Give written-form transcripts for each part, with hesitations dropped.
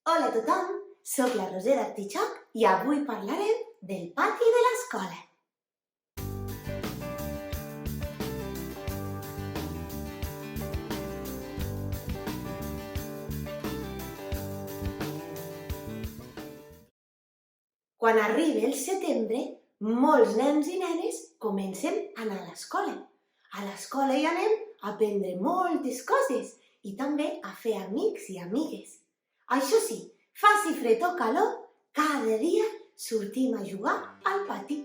Hola a tothom, soc la Roser d'Artitxoc i avui parlarem del pati de l'escola. Quan arriba el setembre, molts nens i nenes comencen a anar a l'escola. A l'escola hi anem a aprendre moltes coses i també a fer amics i amigues. Això sí, faci fred o calor, cada dia sortim a jugar al pati.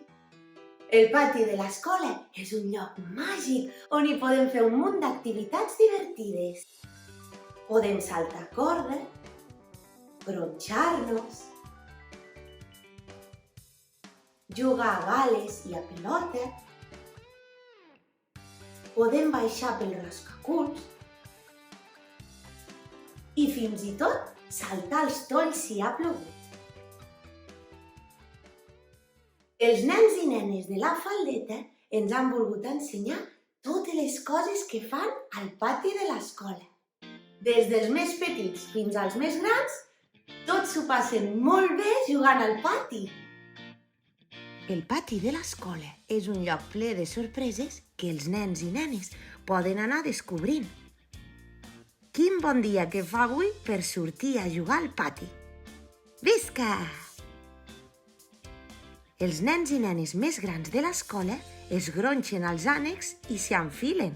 El pati de l'escola és un lloc màgic on hi podem fer un munt d'activitats divertides. Podem saltar corda, gronxar-nos, jugar a bales i a pilota, podem baixar pel rascaculs i fins i tot saltar els tolls si ha plogut. Els nens i nenes de la faldeta ens han volgut ensenyar totes les coses que fan al pati de l'escola. Des dels més petits fins als més grans, tots s'ho passen molt bé jugant al pati. El pati de l'escola és un lloc ple de sorpreses que els nens i nenes poden anar descobrint. Quin bon dia que fa avui per sortir a jugar al pati! Visca! Els nens i nenes més grans de l'escola es gronxen als ànecs i s'hi enfilen.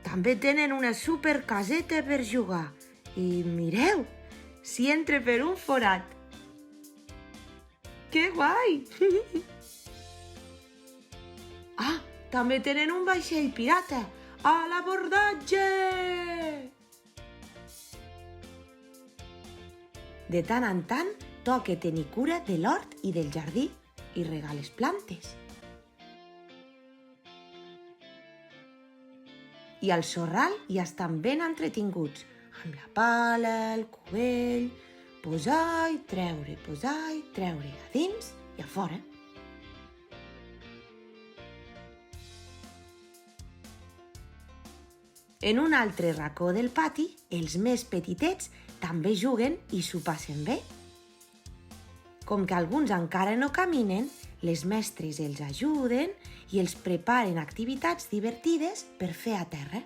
També tenen una supercaseta per jugar i mireu, s'hi entra per un forat. Que guai! Ah, també tenen un vaixell pirata! A l'abordatge! De tant en tant, toca tenir cura de l'hort i del jardí i regar les plantes. I al sorral hi estan ben entretinguts, amb la pala, el cubell, posar i treure, a dins i a fora. En un altre racó del pati, els més petitets també juguen i s'ho passen bé. Com que alguns encara no caminen, les mestres els ajuden i els preparen activitats divertides per fer a terra.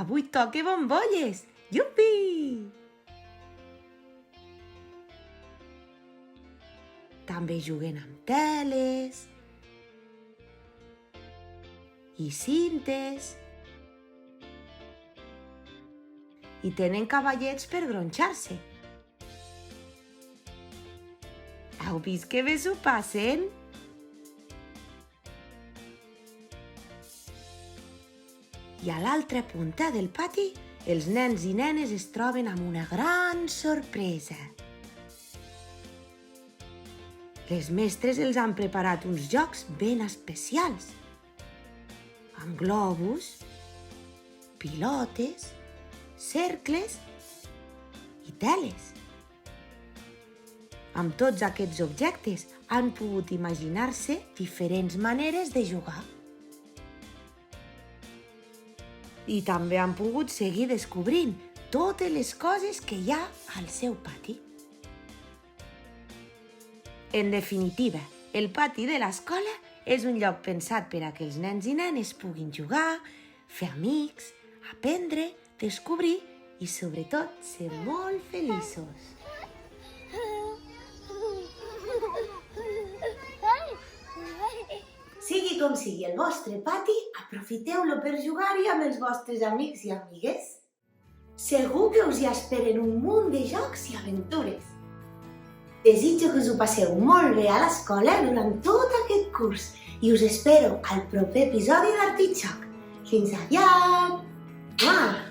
Avui toca bombolles! Iupi! També juguen amb teles i cintes i tenen cavallets per gronxar-se. Heu vist que bé s'ho passen? I a l'altra punta del pati, els nens i nenes es troben amb una gran sorpresa. Les mestres els han preparat uns jocs ben especials, amb globus, pilotes, cercles i teles. Amb tots aquests objectes han pogut imaginar-se diferents maneres de jugar. I també han pogut seguir descobrint totes les coses que hi ha al seu pati. En definitiva, el pati de l'escola és un lloc pensat per a que els nens i nenes puguin jugar, fer amics, aprendre, descobrir i, sobretot, ser molt feliços. Sigui com sigui el vostre pati, aprofiteu-lo per jugar-hi amb els vostres amics i amigues. Segur que us hi esperen un munt de jocs i aventures. Desitjo que us ho passeu molt bé a l'escola durant tot aquest curs i us espero al proper episodi d'Artitxoc. Fins aviat! Mua!